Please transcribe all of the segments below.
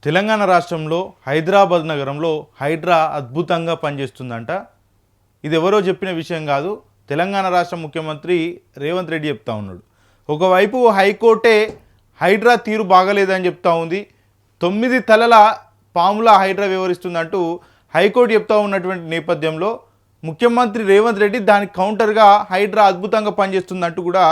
తెలంగాణ రాష్ట్రంలో హైదరాబాద్ నగరంలో హైడ్రా అద్భుతంగా పనిచేస్తుందంట. ఇది ఎవరో చెప్పిన విషయం కాదు, తెలంగాణ రాష్ట్ర ముఖ్యమంత్రి రేవంత్ రెడ్డి చెప్తా ఉన్నాడు. ఒకవైపు హైకోర్టే హైడ్రా తీరు బాగలేదని చెప్తా ఉంది. 9 తలల పాముల హైడ్రా వ్యవహరిస్తుందంటూ హైకోర్టు చెప్తా ఉన్నటువంటి నేపథ్యంలో ముఖ్యమంత్రి రేవంత్ రెడ్డి దానికి కౌంటర్గా హైడ్రా అద్భుతంగా పనిచేస్తుందంటూ కూడా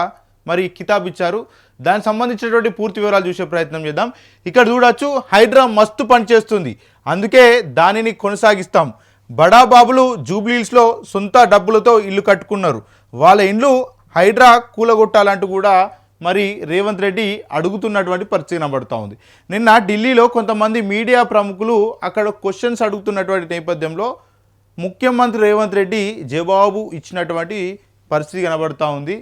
మరి కితాబ్ ఇచ్చారు. దానికి సంబంధించినటువంటి పూర్తి వివరాలు చూసే ప్రయత్నం చేద్దాం. ఇక్కడ చూడొచ్చు, హైడ్రా మస్తు పనిచేస్తుంది, అందుకే దానిని కొనసాగిస్తాం. బడాబాబులు జూబ్లీహిల్స్లో సొంత డబ్బులతో ఇల్లు కట్టుకున్నారు, వాళ్ళ ఇండ్లు హైడ్రా కూలగొట్టాలంటూ కూడా మరి రేవంత్ రెడ్డి అడుగుతున్నటువంటి పరిస్థితి కనబడుతూ ఉంది. నిన్న ఢిల్లీలో కొంతమంది మీడియా ప్రముఖులు అక్కడ క్వశ్చన్స్ అడుగుతున్నటువంటి నేపథ్యంలో ముఖ్యమంత్రి రేవంత్ రెడ్డి జవాబు ఇచ్చినటువంటి పరిస్థితి కనబడుతూ ఉంది.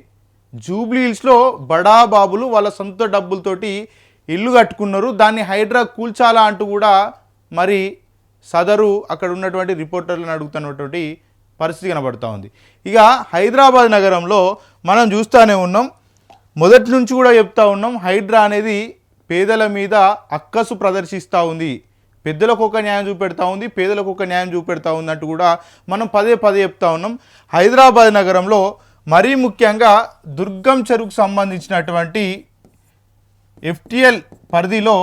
జూబ్లీహిల్స్లో బడాబాబులు వాళ్ళ సొంత డబ్బులతోటి ఇల్లు కట్టుకున్నారు, దాన్ని హైడ్రా కూల్చాలా అంటూ కూడా మరి సదరు అక్కడ ఉన్నటువంటి రిపోర్టర్లను అడుగుతున్నటువంటి పరిస్థితి కనబడుతూ ఉంది. ఇక హైదరాబాద్ నగరంలో మనం చూస్తూనే ఉన్నాం, మొదటి నుంచి కూడా చెప్తా ఉన్నాం, హైడ్రా అనేది పేదల మీద అక్కసు ప్రదర్శిస్తూ ఉంది. పెద్దలకు ఒక న్యాయం చూపెడతా ఉంది, పేదలకు ఒక న్యాయం చూపెడతా ఉంది అంటూ కూడా మనం పదే చెప్తా ఉన్నాం. హైదరాబాద్ నగరంలో మరీ ముఖ్యంగా దుర్గం చెరువుకు సంబంధించినటువంటి FTL పరిధిలో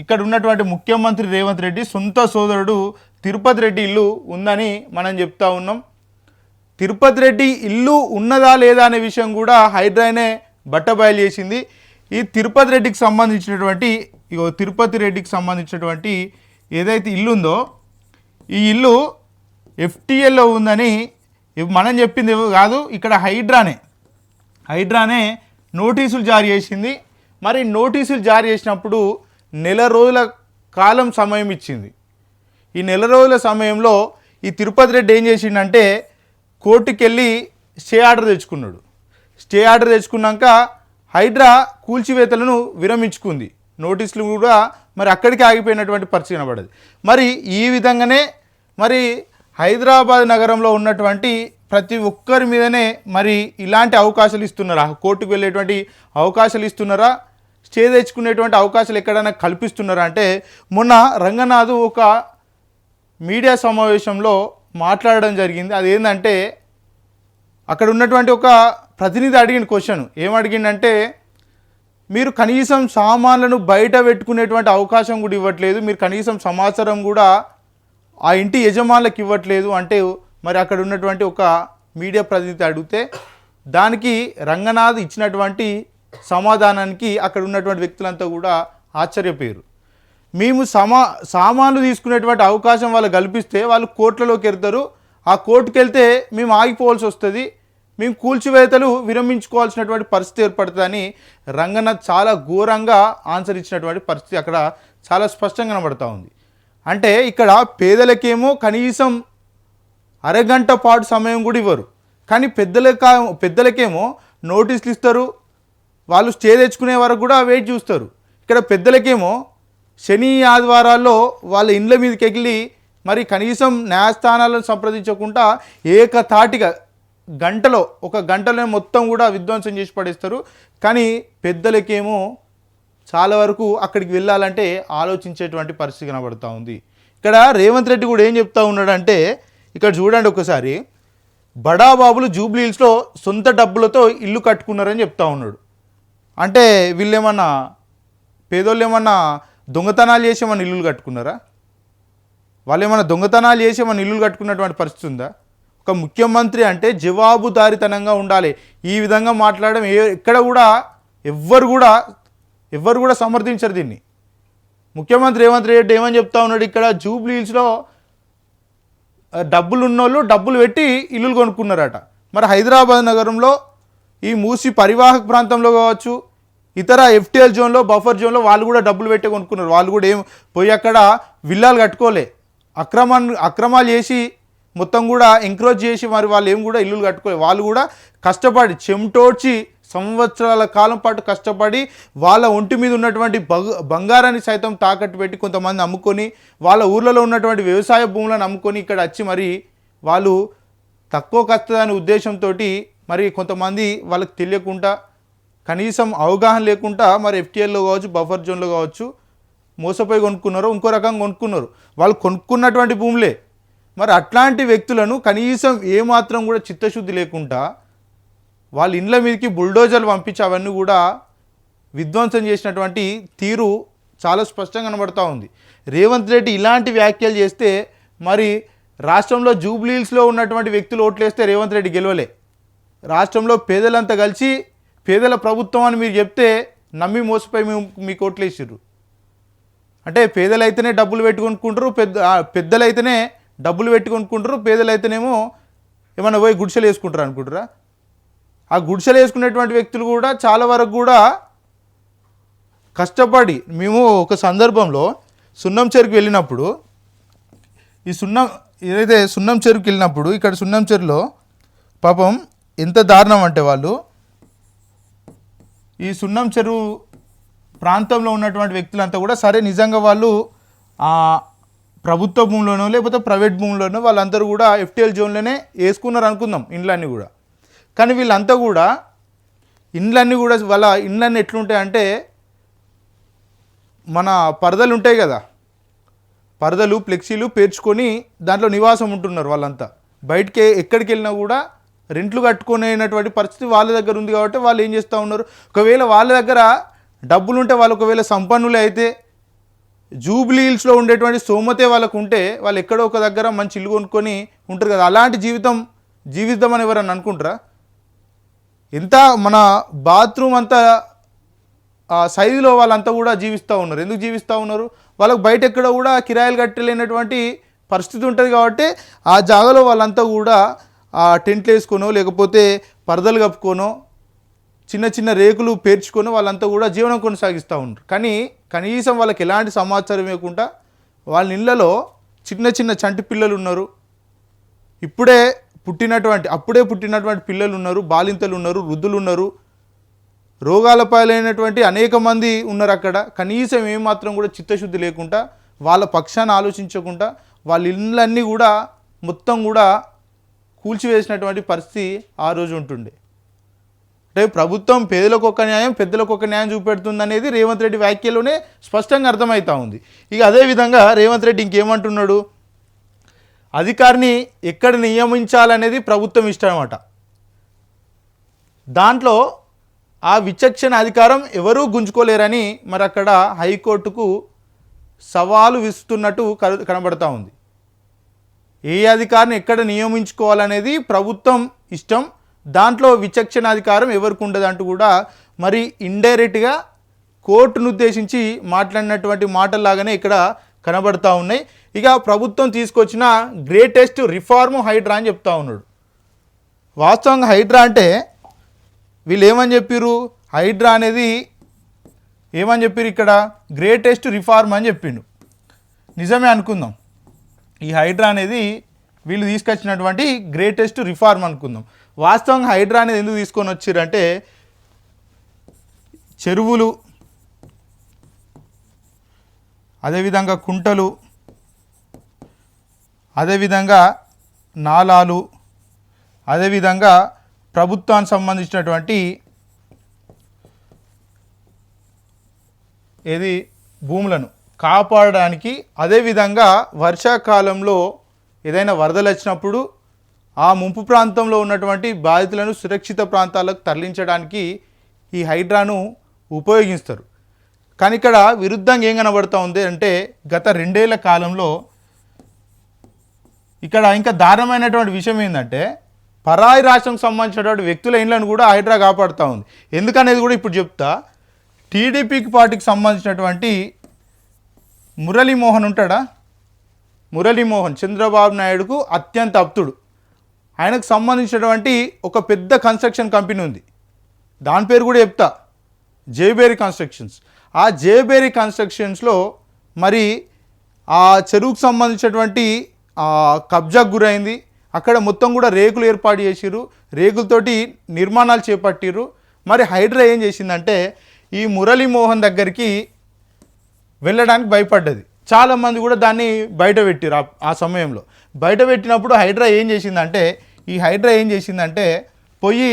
ఇక్కడ ఉన్నటువంటి ముఖ్యమంత్రి రేవంత్ రెడ్డి సొంత సోదరుడు తిరుపతి రెడ్డి ఇల్లు ఉందని మనం చెప్తా ఉన్నాం. తిరుపతి రెడ్డి ఇల్లు ఉన్నదా లేదా అనే విషయం కూడా హైడ్రానే బట్టబయలు చేసింది. ఈ తిరుపతి రెడ్డికి సంబంధించినటువంటి ఏదైతే ఇల్లు ఉందో ఈ ఇల్లు FTLలో ఉందని మనం చెప్పింది కాదు, ఇక్కడ హైడ్రానే నోటీసులు జారీ చేసింది. మరి నోటీసులు జారీ చేసినప్పుడు నెల రోజుల కాలం సమయం ఇచ్చింది. ఈ నెల రోజుల సమయంలో ఈ తిరుపతి రెడ్డి ఏం చేసిండంటే కోర్టుకి వెళ్ళి స్టే ఆర్డర్ తెచ్చుకున్నాడు. స్టే ఆర్డర్ తెచ్చుకున్నాక హైడ్రా కూల్చివేతలను విరమించుకుంది. నోటీసులు కూడా మరి అక్కడికి ఆగిపోయినటువంటి పరిస్థితి కనబడదు. మరి ఈ విధంగానే మరి హైదరాబాద్ నగరంలో ఉన్నటువంటి ప్రతి ఒక్కరి మీదనే మరి ఇలాంటి అవకాశాలు ఇస్తున్నారా, కోర్టుకు వెళ్ళేటువంటి అవకాశాలు ఇస్తున్నారా, స్టే తెచ్చుకునేటువంటి అవకాశాలు ఎక్కడైనా కల్పిస్తున్నారా అంటే మొన్న రంగనాథ్ ఒక మీడియా సమావేశంలో మాట్లాడడం జరిగింది. అదేంటంటే అక్కడ ఉన్నటువంటి ఒక ప్రతినిధి అడిగిన క్వశ్చన్ ఏమడిగిందంటే, మీరు కనీసం సామాన్లను బయట పెట్టుకునేటువంటి అవకాశం కూడా ఇవ్వట్లేదు, మీరు కనీసం సమాచారం కూడా ఆ ఇంటి యజమానులకు ఇవ్వట్లేదు అంటే మరి అక్కడ ఉన్నటువంటి ఒక మీడియా ప్రతినిధి అడిగితే దానికి రంగనాథ్ ఇచ్చినటువంటి సమాధానానికి అక్కడ ఉన్నటువంటి వ్యక్తులంతా కూడా ఆశ్చర్యపోయారు. మేము సామాన్లు తీసుకునేటువంటి అవకాశం వాళ్ళు కల్పిస్తే వాళ్ళు కోర్టులోకి వెళ్తారు, ఆ కోర్టుకు వెళ్తే మేము ఆగిపోవాల్సి వస్తుంది, మేము కూల్చివేతలు విరమించుకోవాల్సినటువంటి పరిస్థితి ఏర్పడుతుందని రంగనాథ్ చాలా ఘోరంగా ఆన్సర్ ఇచ్చినటువంటి పరిస్థితి అక్కడ చాలా స్పష్టంగా కనబడుతూ ఉంది. అంటే ఇక్కడ పేదలకేమో కనీసం అరగంట పాటు సమయం కూడా ఇవ్వరు, కానీ పెద్దలకేమో నోటీసులు ఇస్తారు, వాళ్ళు స్టే తెచ్చుకునే వరకు కూడా వెయిట్ చూస్తారు. ఇక్కడ పెద్దలకేమో శని ఆదివారాల్లో వాళ్ళ ఇండ్ల మీదకి వెళ్ళి మరి కనీసం న్యాయస్థానాలను సంప్రదించకుండా ఏకతాటిగా ఒక గంటలో మొత్తం కూడా విధ్వంసం చేసి పడేస్తారు. కానీ పెద్దలకేమో చాలా వరకు అక్కడికి వెళ్ళాలంటే ఆలోచించేటువంటి పరిస్థితి కనబడుతూ ఉంది. ఇక్కడ రేవంత్ రెడ్డి కూడా ఏం చెప్తా ఉన్నాడంటే, ఇక్కడ చూడండి ఒకసారి, బడాబాబులు జూబ్లీహిల్స్లో సొంత డబ్బులతో ఇల్లు కట్టుకున్నారని చెప్తా ఉన్నాడు. అంటే వీళ్ళేమన్నా పేదోళ్ళు ఏమన్నా దొంగతనాలు చేసి ఏమన్నా ఇల్లులు కట్టుకున్నారా? వాళ్ళు ఏమన్నా దొంగతనాలు చేసి ఏమన్నా ఇల్లులు కట్టుకున్నటువంటి పరిస్థితి ఉందా? ఒక ముఖ్యమంత్రి అంటే జవాబుదారితనంగా ఉండాలి. ఈ విధంగా మాట్లాడడం ఎక్కడ కూడా ఎవ్వరు కూడా సమర్థించరు దీన్ని. ముఖ్యమంత్రి రేవంత్ రెడ్డి ఏమని చెప్తా ఉన్నాడు, ఇక్కడ జూబ్లీహిల్స్లో డబ్బులు ఉన్నోళ్ళు డబ్బులు పెట్టి ఇల్లులు కొనుక్కున్నారట. మరి హైదరాబాద్ నగరంలో ఈ మూసి పరివాహక ప్రాంతంలో కావచ్చు, ఇతర FTL జోన్లో, బఫర్ జోన్లో వాళ్ళు కూడా డబ్బులు పెట్టి కొనుక్కున్నారు. వాళ్ళు కూడా ఏం పోయి అక్కడ విల్లాలు కట్టుకోలే, అక్రమాలు చేసి మొత్తం కూడా ఎంకరేజ్ చేసి మరి వాళ్ళు ఏం కూడా ఇల్లులు కట్టుకోలే. వాళ్ళు కూడా కష్టపడి చెమటోడ్చి సంవత్సరాల కాలం పాటు కష్టపడి వాళ్ళ ఒంటి మీద ఉన్నటువంటి బంగారాన్ని సైతం తాకట్టు పెట్టి కొంతమంది అమ్ముకొని వాళ్ళ ఊర్లలో ఉన్నటువంటి వ్యవసాయ భూములను అమ్ముకొని ఇక్కడ వచ్చి మరి వాళ్ళు తక్కువ కష్టదనే ఉద్దేశంతో మరి కొంతమంది వాళ్ళకి తెలియకుండా కనీసం అవగాహన లేకుండా మరి FTLలో కావచ్చు, బఫర్ జోన్లో కావచ్చు మోసపోయి కొనుక్కున్నారో ఇంకో రకంగా కొనుక్కున్నారు, వాళ్ళు కొనుక్కున్నటువంటి భూములే. మరి అట్లాంటి వ్యక్తులను కనీసం ఏమాత్రం కూడా చిత్తశుద్ధి లేకుండా వాళ్ళ ఇండ్ల మీదకి బుల్డోజర్లు పంపించి అవన్నీ కూడా విధ్వంసం చేసినటువంటి తీరు చాలా స్పష్టంగా కనబడుతూ ఉంది. రేవంత్ రెడ్డి ఇలాంటి వ్యాఖ్యలు చేస్తే మరి రాష్ట్రంలో జూబ్లీహిల్స్లో ఉన్నటువంటి వ్యక్తులు ఓట్లేస్తే రేవంత్ రెడ్డి గెలవలే. రాష్ట్రంలో పేదలంతా కలిసి పేదల ప్రభుత్వం అని మీరు చెప్తే నమ్మి మోసపోయి మీకు ఓట్లేసిర్రు. అంటే పేదలైతేనే డబ్బులు పెట్టుకొనుకుంటారు, పెద్దలైతేనే డబ్బులు పెట్టుకొనుకుంటారు, పేదలైతేనేమో ఏమన్నా పోయి గుడిసెలు వేసుకుంటారు అనుకుంటారా? ఆ గుడిసెలు వేసుకునేటువంటి వ్యక్తులు కూడా చాలా వరకు కూడా కష్టపడి, మేము ఒక సందర్భంలో సున్నం చెరుకు వెళ్ళినప్పుడు ఏదైతే సున్నం చెరుకు వెళ్ళినప్పుడు ఇక్కడ సున్నం చెరులో పాపం ఎంత దారుణం అంటే వాళ్ళు ఈ సున్నం చెరువు ప్రాంతంలో ఉన్నటువంటి వ్యక్తులంతా కూడా సరే నిజంగా వాళ్ళు ప్రభుత్వ భూమిలోనో లేకపోతే ప్రైవేట్ భూమిలోనో వాళ్ళందరూ కూడా ఎఫ్టీఎల్ జోన్లోనే వేసుకున్నారు అనుకుందాం ఇండ్లన్నీ కూడా. కానీ వీళ్ళంతా కూడా ఇండ్లన్నీ కూడా వాళ్ళ ఇండ్లన్నీ ఎట్లుంటాయంటే మన పరదలు ఉంటాయి కదా, పరదలు ఫ్లెక్సీలు పేర్చుకొని దాంట్లో నివాసం ఉంటున్నారు వాళ్ళంతా. బయటికి ఎక్కడికి వెళ్ళినా కూడా రెంట్లు కట్టుకునేటువంటి పరిస్థితి వాళ్ళ దగ్గర ఉంది కాబట్టి వాళ్ళు ఏం చేస్తూ ఉన్నారు, ఒకవేళ వాళ్ళ దగ్గర డబ్బులు ఉంటే వాళ్ళు ఒకవేళ సంపన్నులే అయితే జూబ్లీహిల్స్లో ఉండేటువంటి స్తోమతే వాళ్ళకు ఉంటే వాళ్ళు ఎక్కడో ఒక దగ్గర మంచి ఇల్లు కొనుక్కొని ఉంటారు కదా. అలాంటి జీవిద్దామని ఎవరన్నా అనుకుంటారా? ఎంత మన బాత్రూమ్ అంతా సైజులో వాళ్ళంతా కూడా జీవిస్తూ ఉన్నారు. ఎందుకు జీవిస్తూ ఉన్నారు? వాళ్ళకు బయట ఎక్కడ కూడా కిరాయిలు కట్టలేనటువంటి పరిస్థితి ఉంటుంది కాబట్టి ఆ జాగాలో వాళ్ళంతా కూడా టెంట్లు వేసుకొనో లేకపోతే పరదలు కప్పుకోనో చిన్న చిన్న రేకులు పేర్చుకొని వాళ్ళంతా కూడా జీవనం కొనసాగిస్తూ ఉన్నారు. కానీ కనీసం వాళ్ళకి ఎలాంటి సమాచారం ఇవ్వకుండా వాళ్ళ ఇళ్ళలో చిన్న చిన్న చంటి పిల్లలు ఉన్నారు, అప్పుడే పుట్టినటువంటి పిల్లలు ఉన్నారు, బాలింతలు ఉన్నారు, వృద్ధులు ఉన్నారు, రోగాల పాలైనటువంటి అనేక మంది ఉన్నారు అక్కడ. కనీసం ఏమాత్రం కూడా చిత్తశుద్ధి లేకుండా వాళ్ళ పక్షాన్ని ఆలోచించకుండా వాళ్ళ ఇళ్ళన్నీ కూడా మొత్తం కూడా కూల్చివేసినటువంటి పరిస్థితి ఆ రోజు ఉంటుండే. అంటే ప్రభుత్వం పేదలకు ఒక న్యాయం పెద్దలకు ఒక న్యాయం చూపెడుతుంది అనేది రేవంత్ రెడ్డి వ్యాఖ్యలోనే స్పష్టంగా అర్థమవుతూ ఉంది. ఇక అదేవిధంగా రేవంత్ రెడ్డి ఇంకేమంటున్నాడు, అధికారిని ఎక్కడ నియమించాలనేది ప్రభుత్వం ఇష్టం అన్నమాట. దాంట్లో ఆ విచక్షణ అధికారం ఎవరూ గుంజుకోలేరని మరి అక్కడ హైకోర్టుకు సవాలు విస్తున్నట్టు కనబడతా ఉంది. ఏ అధికారిని ఎక్కడ నియమించుకోవాలనేది ప్రభుత్వం ఇష్టం, దాంట్లో విచక్షణ అధికారం ఎవరికి ఉండదంటూ కూడా మరి ఇండైరెక్ట్గా కోర్టును ఉద్దేశించి మాట్లాడినటువంటి మాటల్లాగానే ఇక్కడ కనబడతా ఉన్నాయి. ఇక ప్రభుత్వం తీసుకొచ్చిన గ్రేటెస్ట్ రిఫార్మ్ హైడ్రా అని చెప్తా ఉన్నాడు. వాస్తవంగా హైడ్రా అంటే వీళ్ళు ఏమని చెప్పారు, హైడ్రా అనేది ఏమని చెప్పారు, ఇక్కడ గ్రేటెస్ట్ రిఫార్మ్ అని చెప్పిండు. నిజమే అనుకుందాం, ఈ హైడ్రా అనేది వీళ్ళు తీసుకొచ్చినటువంటి గ్రేటెస్ట్ రిఫార్మ్ అనుకుందాం. వాస్తవంగా హైడ్రా అనేది ఎందుకు తీసుకొని వచ్చారంటే చెరువులు, అదేవిధంగా కుంటలు, అదేవిధంగా నాలాలు, అదేవిధంగా ప్రభుత్వానికి సంబంధించినటువంటి భూములను కాపాడడానికి, అదేవిధంగా వర్షాకాలంలో ఏదైనా వరదలు వచ్చినప్పుడు ఆ ముంపు ప్రాంతంలో ఉన్నటువంటి బాధితులను సురక్షిత ప్రాంతాలకు తరలించడానికి ఈ హైడ్రాను ఉపయోగిస్తారు. కానీ ఇక్కడ విరుద్ధంగా ఏం కనబడుతూ ఉంది అంటే గత 2 ఏళ్ల కాలంలో ఇక్కడ ఇంకా దారుణమైనటువంటి విషయం ఏంటంటే పరాయి రాష్ట్రంకి సంబంధించినటువంటి వ్యక్తుల ఇండ్లను కూడా హైడ్రా కాపాడుతూ ఉంది. ఎందుకనేది కూడా ఇప్పుడు చెప్తా. టీడీపీకి పార్టీకి సంబంధించినటువంటి మురళీమోహన్ ఉంటాడా, మురళీమోహన్ చంద్రబాబు నాయుడుకు అత్యంత ఆప్తుడు. ఆయనకు సంబంధించినటువంటి ఒక పెద్ద కన్స్ట్రక్షన్ కంపెనీ ఉంది, దాని పేరు కూడా చెప్తా, జేబేరీ కన్స్ట్రక్షన్స్. ఆ జేబేరీ కన్స్ట్రక్షన్స్లో మరి ఆ చెరువుకు సంబంధించినటువంటి కబ్జాకు గురైంది. అక్కడ మొత్తం కూడా రేకులు ఏర్పాటు చేసిర్రు, రేకులతోటి నిర్మాణాలు చేపట్టిర్రు. మరి హైడ్రా ఏం చేసిందంటే ఈ మురళీమోహన్ దగ్గరికి వెళ్ళడానికి భయపడ్డది. చాలామంది కూడా దాన్ని బయట పెట్టిరు. ఆ సమయంలో బయట పెట్టినప్పుడు హైడ్రా ఏం చేసిందంటే పోయి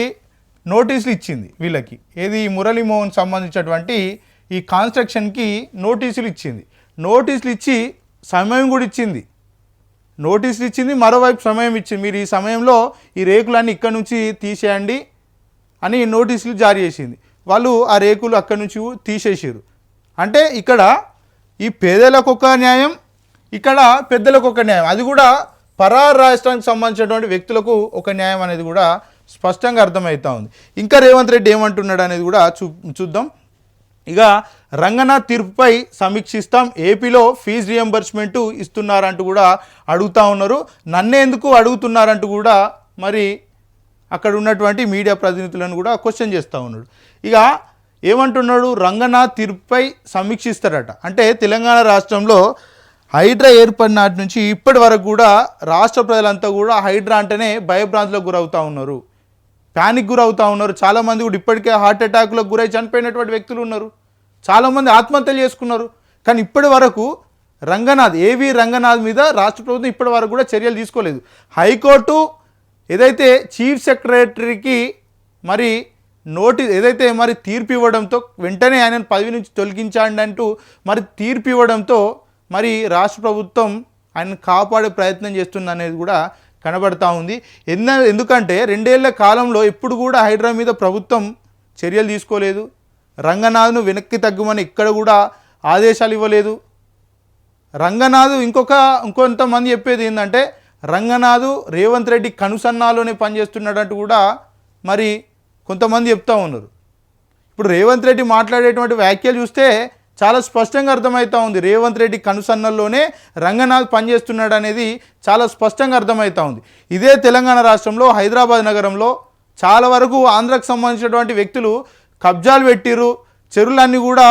నోటీసులు ఇచ్చింది వీళ్ళకి. ఏది మురళీమోహన్ సంబంధించినటువంటి ఈ కన్స్ట్రక్షన్కి నోటీసులు ఇచ్చింది. నోటీసులు ఇచ్చి సమయం కూడా ఇచ్చింది. నోటీసులు ఇచ్చింది, మరోవైపు సమయం ఇచ్చింది. మీరు ఈ సమయంలో ఈ రేకులన్నీ ఇక్కడ నుంచి తీసేయండి అని నోటీసులు జారీ చేసింది. వాళ్ళు ఆ రేకులు అక్కడి నుంచి తీసేసారు. అంటే ఇక్కడ ఈ పేదలకు ఒక న్యాయం, ఇక్కడ పెద్దలకు ఒక న్యాయం, అది కూడా పరారు రాష్ట్రానికి సంబంధించినటువంటి వ్యక్తులకు ఒక న్యాయం అనేది కూడా స్పష్టంగా అర్థమవుతా ఉంది. ఇంకా రేవంత్ రెడ్డి ఏమంటున్నాడు అనేది కూడా చూద్దాం. ఇక రంగనాథ్ తీర్పుపై సమీక్షిస్తాం, ఏపీలో ఫీజు రియంబర్స్మెంట్ ఇస్తున్నారంటూ కూడా అడుగుతూ ఉన్నారు. నన్నే ఎందుకు అడుగుతున్నారంటూ కూడా మరి అక్కడ ఉన్నటువంటి మీడియా ప్రతినిధులను కూడా క్వశ్చన్ చేస్తూ ఉన్నాడు. ఇక ఏమంటున్నాడు, రంగనాథ్ తీర్పుపై సమీక్షిస్తారట. అంటే తెలంగాణ రాష్ట్రంలో హైడ్రా ఏర్పడిన నాటి నుంచి ఇప్పటి వరకు కూడా రాష్ట్ర ప్రజలంతా కూడా హైడ్రా అంటేనే భయభ్రాంతులకు గురవుతూ ఉన్నారు, ప్యానిక్ గురవుతూ ఉన్నారు. చాలామంది కూడా ఇప్పటికే హార్ట్ అటాక్లకు గురై చనిపోయినటువంటి వ్యక్తులు ఉన్నారు, చాలామంది ఆత్మహత్యలు చేసుకున్నారు. కానీ ఇప్పటి వరకు ఏవి రంగనాథ్ మీద రాష్ట్ర ప్రభుత్వం ఇప్పటి వరకు కూడా చర్యలు తీసుకోలేదు. హైకోర్టు ఏదైతే చీఫ్ సెక్రటరీకి మరి ఏదైతే మరి తీర్పు ఇవ్వడంతో వెంటనే ఆయనను పదవి నుంచి తొలగించండి అంటూ మరి తీర్పు ఇవ్వడంతో మరి రాష్ట్ర ప్రభుత్వం ఆయనను కాపాడే ప్రయత్నం చేస్తుంది అనేది కూడా కనబడతా ఉంది. ఎందుకంటే 2 ఏళ్ల కాలంలో ఎప్పుడు కూడా హైడ్రా మీద ప్రభుత్వం చర్యలు తీసుకోలేదు. రంగనాథ్ను వెనక్కి తగ్గమని ఇక్కడ కూడా ఆదేశాలు ఇవ్వలేదు. రంగనాథ్ ఇంకొంతమంది చెప్పేది ఏంటంటే రంగనాథ్ రేవంత్ రెడ్డి కనుసన్నాలోనే పనిచేస్తున్నాడంటూ కూడా మరి కొంతమంది చెప్తా ఉన్నారు. ఇప్పుడు రేవంత్ రెడ్డి మాట్లాడేటువంటి వ్యాఖ్యలు చూస్తే చాలా స్పష్టంగా అర్థమవుతూ ఉంది. రేవంత్ రెడ్డి కనుసన్నల్లోనే రంగనాథ్ పనిచేస్తున్నాడు అనేది చాలా స్పష్టంగా అర్థమవుతూ ఉంది. ఇదే తెలంగాణ రాష్ట్రంలో హైదరాబాద్ నగరంలో చాలా వరకు ఆంధ్రకు సంబంధించినటువంటి వ్యక్తులు కబ్జాలు పెట్టిరు, చెరువులన్నీ కూడా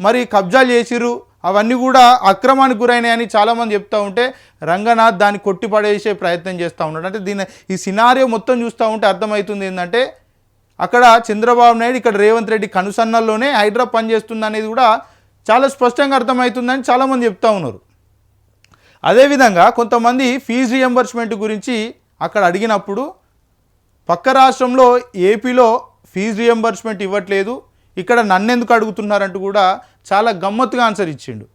మరి కబ్జాలు చేసిరు, అవన్నీ కూడా అక్రమానికి గురైనాయని చాలామంది చెప్తూ ఉంటే రంగనాథ్ దాన్ని కొట్టిపడేసే ప్రయత్నం చేస్తూ ఉన్నాడు. అంటే ఈ సినారియో మొత్తం చూస్తూ ఉంటే అర్థమవుతుంది ఏంటంటే అక్కడ చంద్రబాబు నాయుడు, ఇక్కడ రేవంత్ రెడ్డి కనుసన్నల్లోనే హైడ్రా పనిచేస్తుంది అనేది కూడా చాలా స్పష్టంగా అర్థమవుతుందని చాలామంది చెప్తూ ఉన్నారు. అదేవిధంగా కొంతమంది ఫీజు రియంబర్స్మెంట్ గురించి అక్కడ అడిగినప్పుడు పక్క రాష్ట్రంలో ఏపీలో ఫీజు రియంబర్స్మెంట్ ఇవ్వట్లేదు, ఇక్కడ నన్నెందుకు అడుగుతున్నారంటూ కూడా చాలా గమ్మత్తుగా ఆన్సర్ ఇచ్చిండు.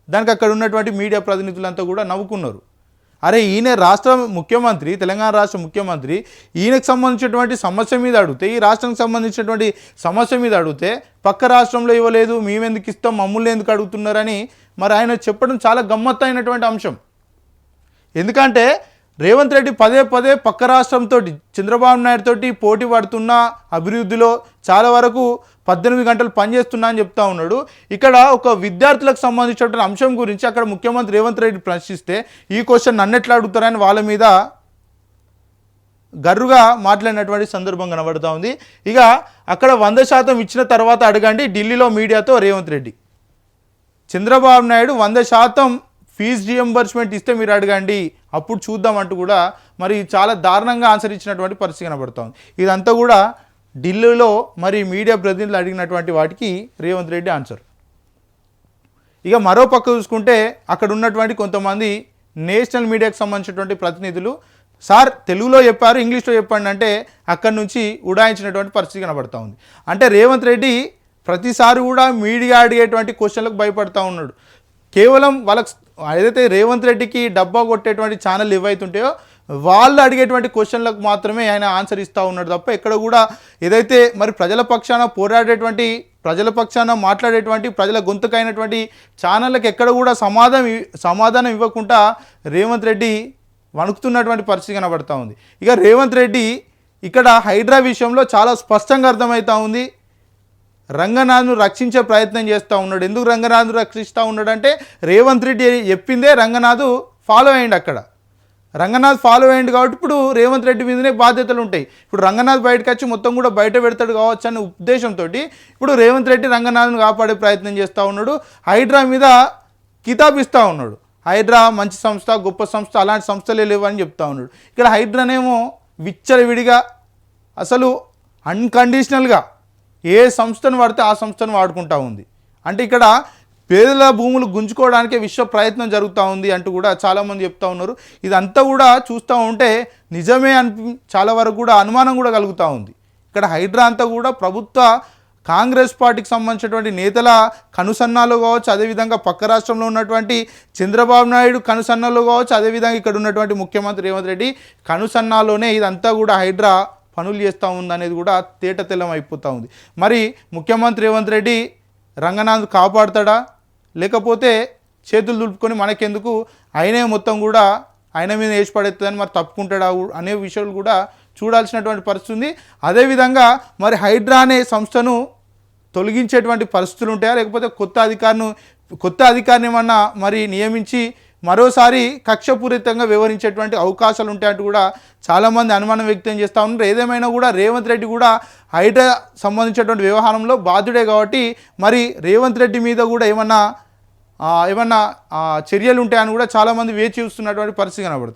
దానికి అక్కడ ఉన్నటువంటి మీడియా ప్రతినిధులంతా కూడా నవ్వుకున్నారు. అరే ఈయన రాష్ట్ర ముఖ్యమంత్రి, తెలంగాణ రాష్ట్ర ముఖ్యమంత్రి, ఈయనకు సంబంధించినటువంటి సమస్య మీద అడిగితే, ఈ రాష్ట్రానికి సంబంధించినటువంటి సమస్య మీద అడిగితే పక్క రాష్ట్రంలో ఇవ్వలేదు, మేమెందుకు ఇస్తాం, మమ్మల్ని ఎందుకు అడుగుతున్నారని మరి ఆయన చెప్పడం చాలా గమ్మత్తు అయినటువంటి అంశం. ఎందుకంటే రేవంత్ రెడ్డి పదే పక్క రాష్ట్రంతో చంద్రబాబు నాయుడు తోటి పోటీ పడుతున్న అభివృద్ధిలో చాలా వరకు 18 గంటలు పనిచేస్తున్నా అని చెప్తా ఉన్నాడు. ఇక్కడ ఒక విద్యార్థులకు సంబంధించినటువంటి అంశం గురించి అక్కడ ముఖ్యమంత్రి రేవంత్ రెడ్డి ప్రశ్నిస్తే ఈ క్వశ్చన్ నన్నెట్లా అడుగుతారని వాళ్ళ మీద గర్రుగా మాట్లాడినటువంటి సందర్భం కనబడుతూ ఉంది. ఇక అక్కడ 100% ఇచ్చిన తర్వాత అడగండి ఢిల్లీలో మీడియాతో రేవంత్ రెడ్డి. చంద్రబాబు నాయుడు 100% ఫీజు రియంబర్స్మెంట్ ఇస్తే మీరు అడగండి, అప్పుడు చూద్దామంటూ కూడా మరి చాలా దారుణంగా ఆన్సర్ ఇచ్చినటువంటి పరిస్థితి కనబడుతుంది. ఇదంతా కూడా ఢిల్లీలో మరి మీడియా ప్రతినిధులు అడిగినటువంటి వాటికి రేవంత్ రెడ్డి ఆన్సర్. ఇక మరో పక్క చూసుకుంటే అక్కడ ఉన్నటువంటి కొంతమంది నేషనల్ మీడియాకు సంబంధించినటువంటి ప్రతినిధులు సార్ తెలుగులో చెప్పారు, ఇంగ్లీష్లో చెప్పండి అంటే అక్కడి నుంచి ఉడాయించినటువంటి పరిస్థితి కనబడుతూ ఉంది. అంటే రేవంత్ రెడ్డి ప్రతిసారి కూడా మీడియా అడిగేటువంటి క్వశ్చన్లకు భయపడుతూ ఉన్నాడు. కేవలం వాళ్ళకి ఏదైతే రేవంత్ రెడ్డికి డబ్బా కొట్టేటువంటి ఛానల్ ఏవైతుంటాయో వాళ్ళు అడిగేటువంటి క్వశ్చన్లకు మాత్రమే ఆయన ఆన్సర్ ఇస్తూ ఉన్నాడు తప్ప ఎక్కడ కూడా ఏదైతే మరి ప్రజల పక్షాన పోరాడేటువంటి, ప్రజల పక్షాన మాట్లాడేటువంటి, ప్రజల గొంతుకైనటువంటి ఛానళ్ళకి ఎక్కడ కూడా సమాధానం ఇవ్వకుండా రేవంత్ రెడ్డి వణుకుతున్నటువంటి పరిస్థితి కనబడుతూ ఉంది. ఇక రేవంత్ రెడ్డి ఇక్కడ హైడ్రా విషయంలో చాలా స్పష్టంగా అర్థమవుతూ ఉంది. రంగనాథ్ను రక్షించే ప్రయత్నం చేస్తూ ఉన్నాడు. ఎందుకు రంగనాథ్ను రక్షిస్తూ ఉన్నాడు అంటే రేవంత్ రెడ్డి చెప్పిందే రంగనాథ్ ఫాలో అయ్యిండు. అక్కడ రంగనాథ్ ఫాలో అయ్యిండు కాబట్టి ఇప్పుడు రేవంత్ రెడ్డి మీదనే బాధ్యతలు ఉంటాయి. ఇప్పుడు రంగనాథ్ బయటకు వచ్చి మొత్తం కూడా బయట పెడతాడు కావచ్చు అనే ఉద్దేశంతో ఇప్పుడు రేవంత్ రెడ్డి రంగనాథ్ను కాపాడే ప్రయత్నం చేస్తూ ఉన్నాడు. హైడ్రా మీద కితాబిస్తూ ఉన్నాడు. హైడ్రా మంచి సంస్థ, గొప్ప సంస్థ, అలాంటి సంస్థలే లేవని చెప్తా ఉన్నాడు. ఇక్కడ హైడ్రానేమో విచ్చలవిడిగా అసలు అన్కండిషనల్గా ఏ సంస్థను వాడితే ఆ సంస్థను వాడుకుంటూ ఉంది. అంటే ఇక్కడ పేదల భూములు గుంజుకోవడానికే విశ్వ ప్రయత్నం జరుగుతూ ఉంది అంటూ కూడా చాలామంది చెప్తూ ఉన్నారు. ఇదంతా కూడా చూస్తూ ఉంటే నిజమే చాలా వరకు కూడా అనుమానం కూడా కలుగుతూ ఉంది. ఇక్కడ హైడ్రా అంతా కూడా ప్రభుత్వ కాంగ్రెస్ పార్టీకి సంబంధించినటువంటి నేతల కనుసన్నాలు కావచ్చు, అదేవిధంగా పక్క రాష్ట్రంలో ఉన్నటువంటి చంద్రబాబు నాయుడు కనుసన్నాలు కావచ్చు, అదేవిధంగా ఇక్కడ ఉన్నటువంటి ముఖ్యమంత్రి రేవంత్ రెడ్డి కనుసన్నాలోనే ఇదంతా కూడా హైడ్రా పనులు చేస్తూ ఉందనేది కూడా తేటతెల్లం అయిపోతూ ఉంది. మరి ముఖ్యమంత్రి రేవంత్ రెడ్డి రంగనాథ్ కాపాడుతాడా, లేకపోతే చేతులు దులుపుకొని మనకెందుకు ఆయనే మొత్తం కూడా ఆయన మీద వేసి పడేస్తుందని మరి తప్పుకుంటాడా అనే విషయాలు కూడా చూడాల్సినటువంటి పరిస్థితి ఉంది. అదేవిధంగా మరి హైడ్రా అనే సంస్థను తొలగించేటువంటి పరిస్థితులు ఉంటాయా, లేకపోతే కొత్త అధికారిని ఏమన్నా మరి నియమించి మరోసారి కక్షపూరితంగా వ్యవహరించేటువంటి అవకాశాలు ఉంటాయంటూ కూడా చాలామంది అనుమానం వ్యక్తం చేస్తూ ఉన్నారు. ఏదేమైనా కూడా రేవంత్ రెడ్డి కూడా హైడ్రా సంబంధించినటువంటి వ్యవహారంలో బాధ్యుడే కాబట్టి మరి రేవంత్ రెడ్డి మీద కూడా ఏమన్నా చర్యలు ఉంటాయని కూడా చాలామంది వేచి చూస్తున్నటువంటి పరిస్థితి కనబడుతుంది.